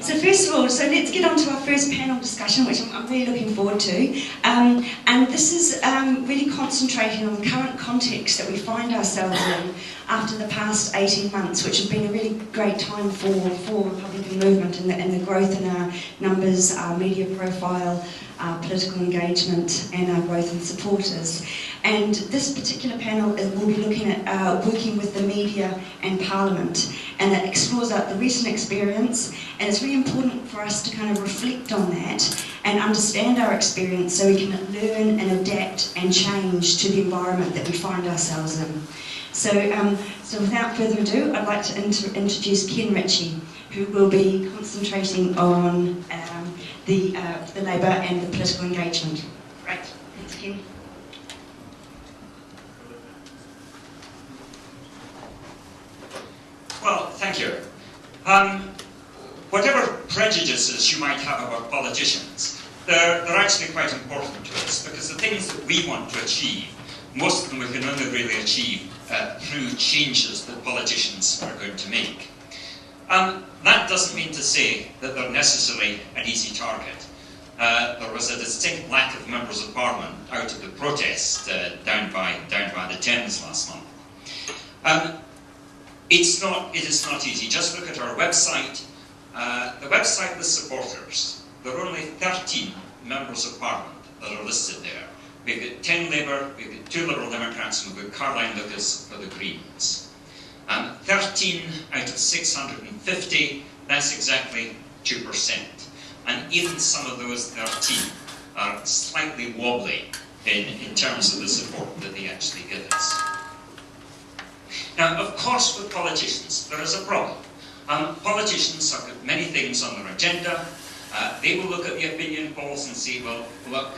So first of all, so let's get on to our first panel discussion, which I'm really looking forward to. And this is really concentrating on the current context that we find ourselves in after the past 18 months, which has been a really great time for Republican movement and the growth in our numbers, our media profile, our political engagement, and our growth in supporters. And this particular panel will be looking at working with the media and Parliament, and it explores out the recent experience, and it's really important for us to kind of reflect on that and understand our experience so we can learn and adapt and change to the environment that we find ourselves in. So without further ado, I'd like to introduce Ken Ritchie, who will be concentrating on the Labour and the political engagement. Great, thanks Ken. Well, thank you. Whatever prejudices you might have about politicians, they're actually quite important to us, because the things that we want to achieve, most of them we can only really achieve through changes that politicians are going to make. That doesn't mean to say that they're necessarily an easy target. There was a distinct lack of members of Parliament out of the protest down by the Thames last month. It is not easy. Just look at our website. The website with supporters. There are only 13 members of Parliament that are listed there. We've got 10 Labour, we've got 2 Liberal Democrats, and we've got Caroline Lucas for the Greens. 13 out of 650, that's exactly 2%. And even some of those 13 are slightly wobbly in terms of the support that they actually give us. Now, of course, with politicians, there is a problem. Politicians have got many things on their agenda. They will look at the opinion polls and say, well, look,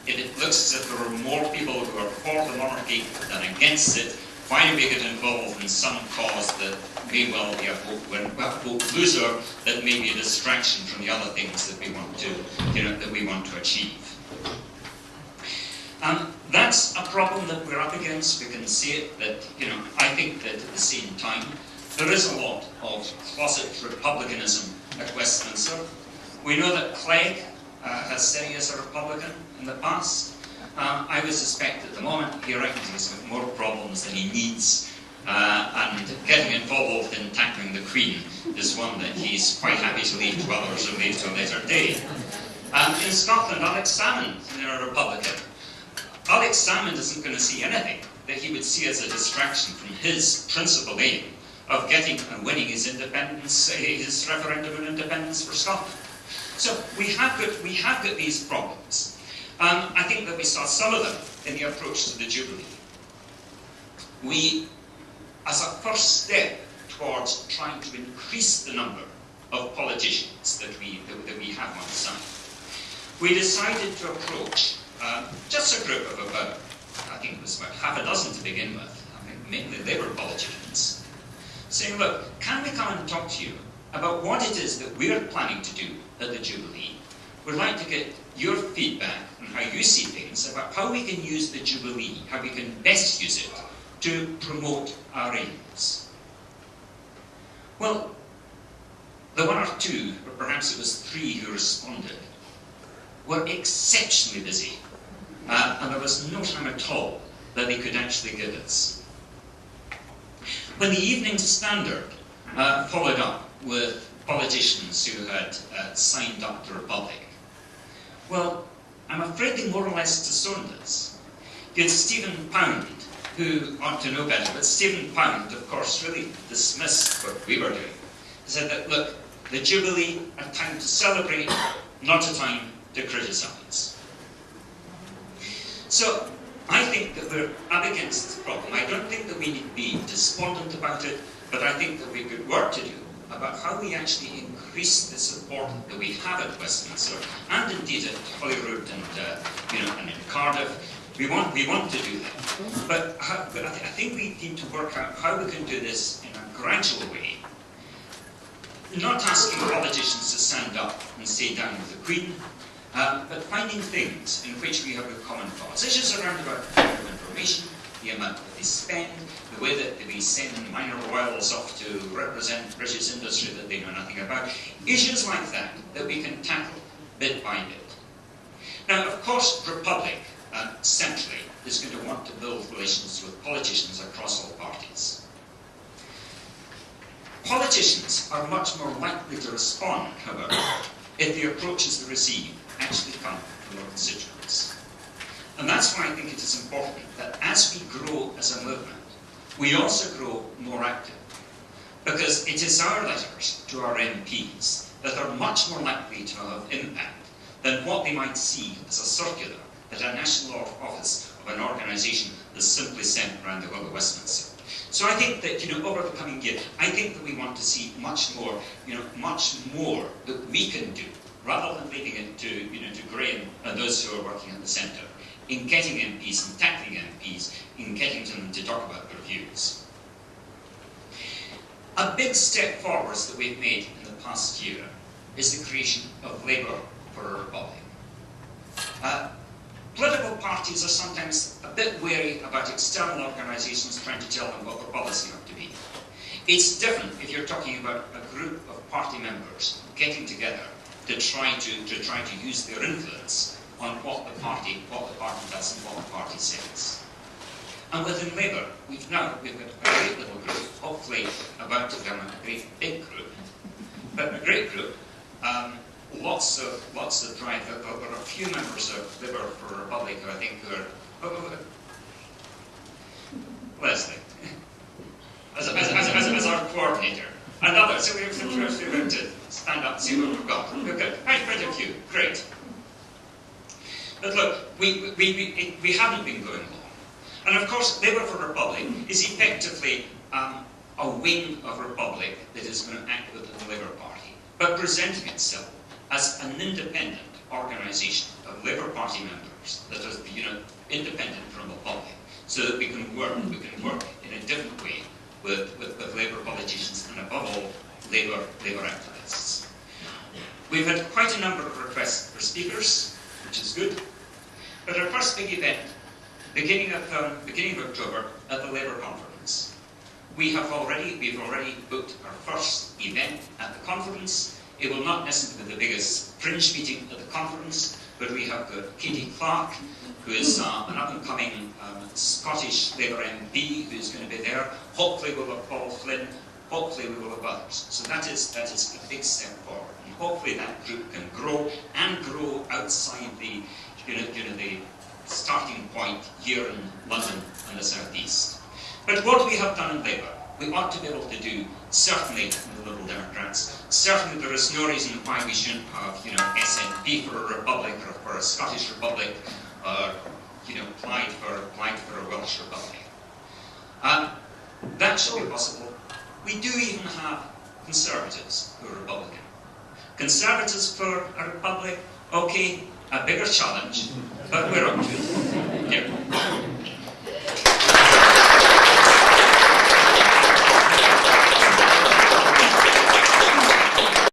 if it looks as if there are more people who are for the monarchy than against it, why do we get involved in some cause that may well be a vote loser, that may be a distraction from the other things that we want to achieve? That's a problem that we're up against. We can see it that, I think that at the same time, there is a lot of closet republicanism at Westminster. We know that Clegg has said he is a Republican in the past. I would suspect at the moment he reckons he's got more problems than he needs, and getting involved in tackling the Queen is one that he's quite happy to leave to others or leave to a later day. In Scotland, Alex Salmond is a Republican. Alex Salmond isn't going to see anything that he would see as a distraction from his principal aim of getting and winning his independence, his referendum on independence for Scotland. So we have got these problems. I think that we saw some of them in the approach to the Jubilee. We, as a first step towards trying to increase the number of politicians that we have on site, we decided to approach just a group of about, I think it was about half a dozen to begin with, I think mainly Labour politicians, saying, look, can we come and talk to you about what it is that we're planning to do at the Jubilee? We'd like to get your feedback on how you see things, about how we can use the Jubilee, how we can best use it to promote our aims. Well, the one or two, or perhaps it was 3 who responded, were exceptionally busy, and there was no time at all that they could actually give us. When the Evening Standard followed up with politicians who had signed up to Republic, well, I'm afraid they more or less disowned us. You had Stephen Pound, who ought to know better, but Stephen Pound, of course, really dismissed what we were doing. He said that, look, the Jubilee, a time to celebrate, not a time to criticise. So, I think that we're up against this problem. I don't think that we need to be despondent about it, but I think that we've got work to do about how we actually increase the support that we have at Westminster, and indeed at Holyrood and in Cardiff. We want to do that, but I think we need to work out how we can do this in a gradual way, not asking politicians to stand up and stay down with the Queen, but finding things in which we have a common cause. Issues around about freedom of information, the amount that they spend, the way that we send minor royals off to represent British industry that they know nothing about. Issues like that that we can tackle bit by bit. Now, of course, Republic, centrally, is going to want to build relations with politicians across all parties. Politicians are much more likely to respond, however, if the approaches they receive actually come from their constituents. And that's why I think it is important that as we grow as a movement, we also grow more active. Because it is our letters to our MPs that are much more likely to have impact than what they might see as a circular that a national office of an organisation is simply sent around the whole of Westminster. So I think that, over the coming year, I think that we want to see much more, much more that we can do, rather than leaving it to Graham and those who are working at the centre, in getting MPs and tackling MPs, in getting them to talk about their views. A big step forwards that we've made in the past year is the creation of Labour for a Republic. Political parties are sometimes a bit wary about external organisations trying to tell them what their policy ought to be. It's different if you're talking about a group of party members getting together to try to use their influence on what the party does and what the party says. And within Labour, we've got a great little group, hopefully about to become a great big group, but a great group. Lots of drive. There are a few members of Labour for a Republic who I think are Leslie, as our coordinator, and others. So we're going to stand up and see what we've got. We've got quite a few. Great. But look, we haven't been going long, and of course, Labour for Republic is effectively a wing of Republic that is going to act within the Labour Party, but presenting itself as an independent organisation of Labour Party members that is, independent from the public, so that we can work in a different way with Labour politicians and above all, Labour activists. We've had quite a number of requests for speakers, which is good, but our first big event, beginning of October, at the Labour Conference. We've already booked our first event at the conference. It will not necessarily be the biggest fringe meeting at the conference, but we have got Katie Clark, who is an up-and-coming Scottish Labour MP who is going to be there. Hopefully we'll have Paul Flynn. Hopefully we will have others. So that is a big step forward. And hopefully that group can grow and grow outside the the starting point here in London and the South East. But what we have done in Labour, we ought to be able to do, certainly in the Liberal Democrats. Certainly there is no reason why we shouldn't have, SNP for a Republic or for a Scottish Republic, or, applied for a Welsh Republic. That should be possible. We do even have Conservatives who are Republican. Conservatives for a Republic, okay, a bigger challenge, but we're up to it. Yeah.